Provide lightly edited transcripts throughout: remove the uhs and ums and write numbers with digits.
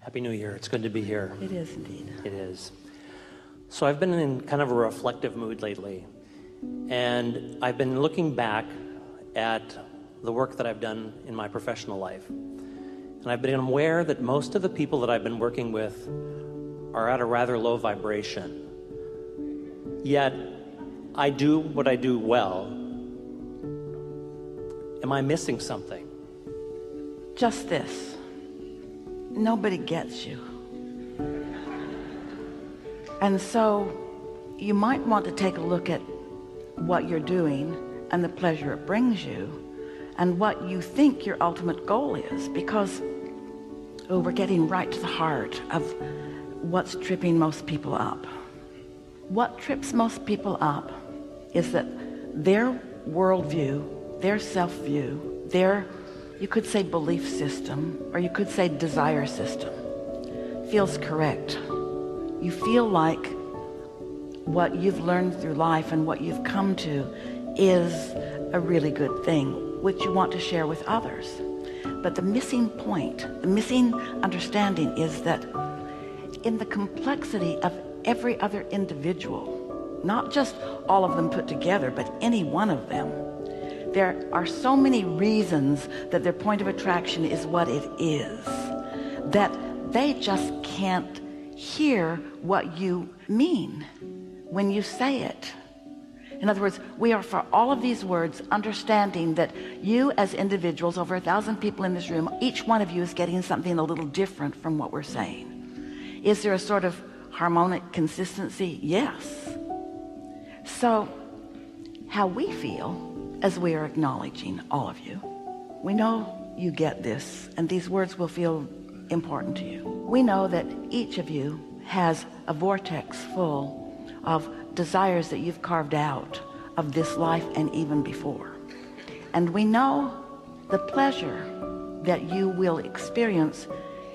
Happy New Year. It's good to be here. It is indeed. It is. So I've been in kind of a reflective mood lately, and I've been looking back at the work that I've done in my professional life. And I've been aware that most of the people that I've been working with are at a rather low vibration. Yet, I do what I do well. Am I missing something? Just this. Nobody gets you. And so you might want to take a look at what you're doing and the pleasure it brings you and what you think your ultimate goal is, because we're getting right to the heart of what's tripping most people up. What trips most people up is that their worldview, their self-view, their, you could say, belief system, or you could say desire system, feels correct. You feel like what you've learned through life and what you've come to is a really good thing, which you want to share with others. But the missing point, the missing understanding is that in the complexity of every other individual, not just all of them put together, but any one of them, there are so many reasons that their point of attraction is what it is, that they just can't hear what you mean when you say it. In other words, we are, for all of these words, understanding that you as individuals, over 1,000 people in this room, each one of you is getting something a little different from what we're saying. Is there a sort of harmonic consistency? Yes. So how we feel as we are acknowledging all of you, we know you get this, and these words will feel important to you. We know that each of you has a vortex full of desires that you've carved out of this life and even before. And we know the pleasure that you will experience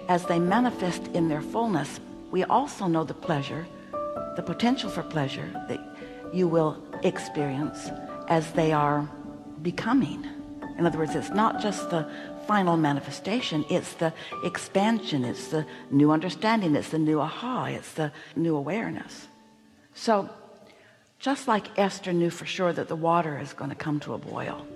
as they manifest in their fullness. We also know the pleasure, the potential for pleasure that you will experience as they are becoming. In other words, it's not just the final manifestation, it's the expansion, it's the new understanding, it's the new aha, it's the new awareness. So just like Esther knew for sure that the water is going to come to a boil,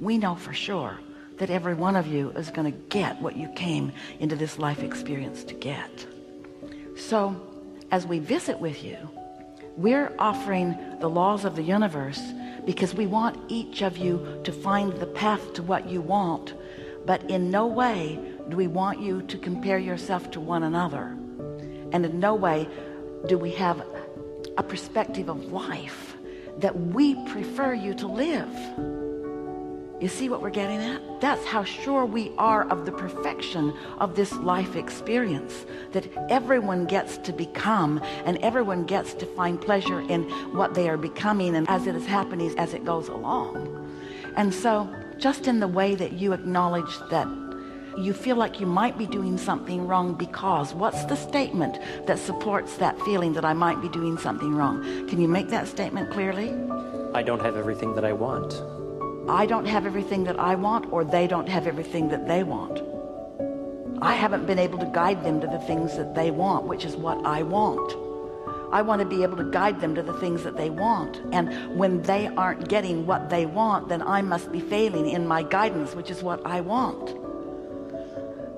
we know for sure that every one of you is going to get what you came into this life experience to get. So as we visit with you, we're offering the laws of the universe because we want each of you to find the path to what you want, but in no way do we want you to compare yourself to one another, and in no way do we have a perspective of life that we prefer you to live. You see what we're getting at? That's how sure we are of the perfection of this life experience, that everyone gets to become and everyone gets to find pleasure in what they are becoming, and as it is happening as it goes along. And so just in the way that you acknowledge that you feel like you might be doing something wrong, because what's the statement that supports that feeling that I might be doing something wrong? Can you make that statement clearly? I don't have everything that I want. I don't have everything that I want, or they don't have everything that they want. I haven't been able to guide them to the things that they want, which is what I want. I want to be able to guide them to the things that they want. And when they aren't getting what they want, then I must be failing in my guidance, which is what I want.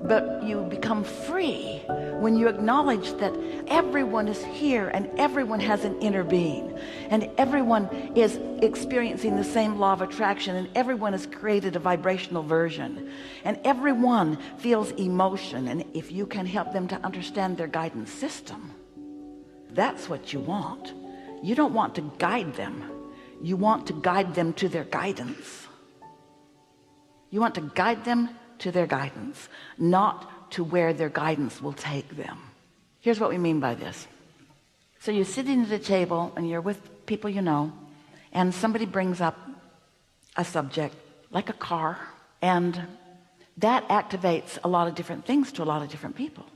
But you become free when you acknowledge that everyone is here and everyone has an inner being, and everyone is experiencing the same law of attraction, and everyone has created a vibrational version, and everyone feels emotion. And if you can help them to understand their guidance system, that's what you want. You don't want to guide them. You want to guide them to their guidance. You want to guide them to their guidance, not to where their guidance will take them. Here's what we mean by this. So you're sitting at a table and you're with people you know, and somebody brings up a subject like a car, and that activates a lot of different things to a lot of different people,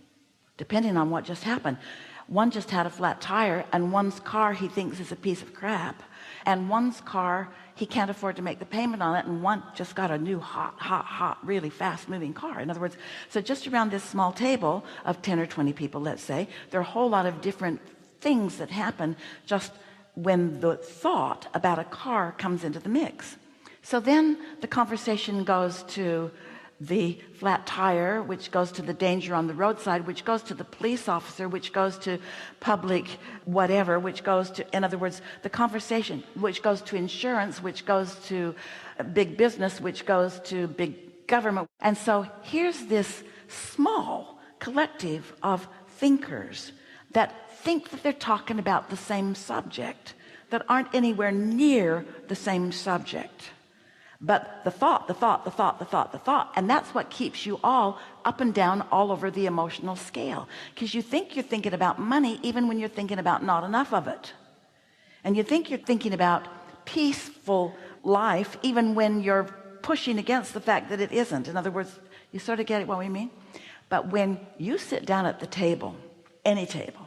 depending on what just happened. One just had a flat tire, and one's car he thinks is a piece of crap, and one's car he can't afford to make the payment on it, and one just got a new hot really fast moving car. In other words, so just around this small table of 10 or 20 people, let's say, there are a whole lot of different things that happen just when the thought about a car comes into the mix. So then the conversation goes to the flat tire, which goes to the danger on the roadside, which goes to the police officer, which goes to public whatever, which goes to, in other words, the conversation, which goes to insurance, which goes to big business, which goes to big government. And so here's this small collective of thinkers that think that they're talking about the same subject, that aren't anywhere near the same subject. But the thought, and that's what keeps you all up and down all over the emotional scale, because you think you're thinking about money even when you're thinking about not enough of it, and you think you're thinking about peaceful life even when you're pushing against the fact that it isn't. In other words, you sort of get what we mean. But when you sit down at the table, any table,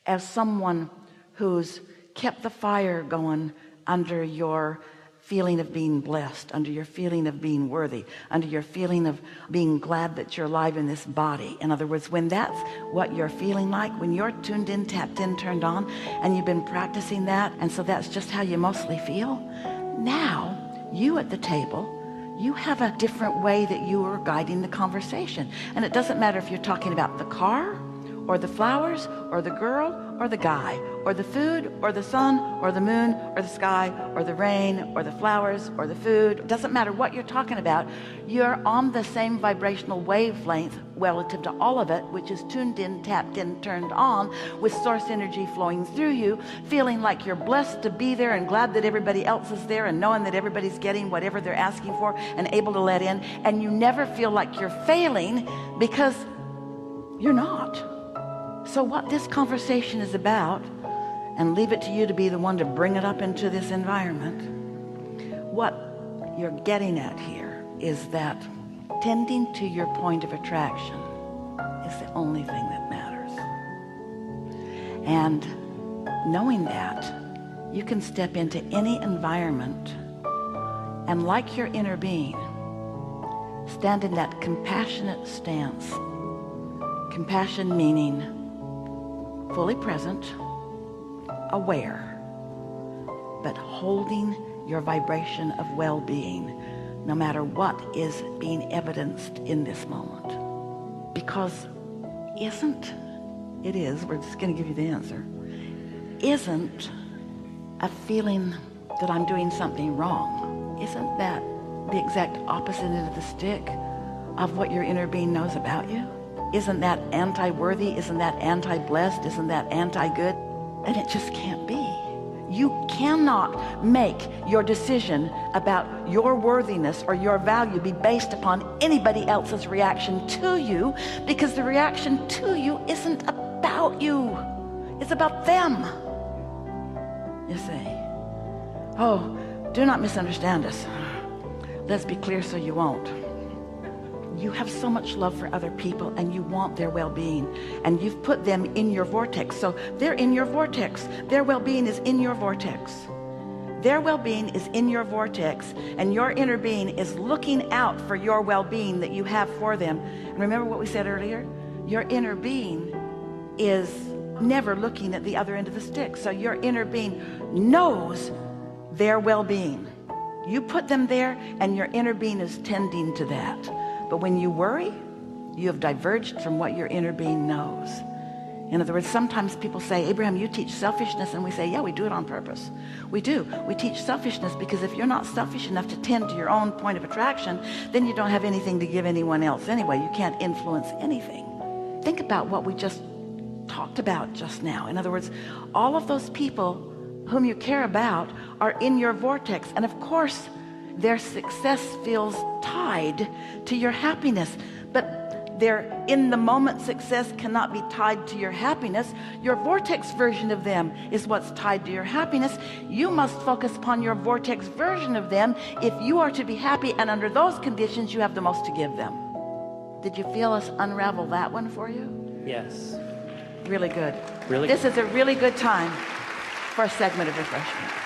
as someone who's kept the fire going under your feeling of being blessed, under your feeling of being worthy, under your feeling of being glad that you're alive in this body. In other words, when that's what you're feeling like, when you're tuned in, tapped in, turned on, and you've been practicing that, and so that's just how you mostly feel, now you at the table, you have a different way that you are guiding the conversation. And it doesn't matter if you're talking about the car or the flowers or the girl or the guy or the food or the sun or the moon or the sky or the rain or the flowers or the food. It doesn't matter what you're talking about. You're on the same vibrational wavelength relative to all of it, which is tuned in, tapped in, turned on, with source energy flowing through you, feeling like you're blessed to be there and glad that everybody else is there, and knowing that everybody's getting whatever they're asking for and able to let in. And you never feel like you're failing, because you're not. So what this conversation is about, and leave it to you to be the one to bring it up into this environment, what you're getting at here is that tending to your point of attraction is the only thing that matters. And knowing that, you can step into any environment and, like your inner being, stand in that compassionate stance. Compassion meaning fully present, aware, but holding your vibration of well-being no matter what is being evidenced in this moment. Because we're just going to give you the answer, isn't a feeling that I'm doing something wrong, isn't that the exact opposite end of the stick of what your inner being knows about you? Isn't that anti-worthy? Isn't that anti-blessed? Isn't that anti-good? And it just can't be. You cannot make your decision about your worthiness or your value be based upon anybody else's reaction to you, because the reaction to you isn't about you. It's about them. You see. Oh, do not misunderstand us. Let's be clear so you won't. You have so much love for other people, and you want their well-being, and you've put them in your vortex. So they're in your vortex. Their well-being is in your vortex. Their well-being is in your vortex, and your inner being is looking out for your well-being that you have for them. And remember what we said earlier? Your inner being is never looking at the other end of the stick. So your inner being knows their well-being. You put them there, and your inner being is tending to that. But when you worry, you have diverged from what your inner being knows. In other words, sometimes people say, Abraham, you teach selfishness. And we say, yeah, we do it on purpose. We do. We teach selfishness because if you're not selfish enough to tend to your own point of attraction, then you don't have anything to give anyone else anyway. You can't influence anything. Think about what we just talked about just now. In other words, all of those people whom you care about are in your vortex. And of course, their success feels tied to your happiness, but their in the moment success cannot be tied to your happiness. Your vortex version of them is what's tied to your happiness. You must focus upon your vortex version of them if you are to be happy, and under those conditions you have the most to give them. Did you feel us unravel that one for you? Yes. Really good. Really This good. is a really good time for a segment of refreshment.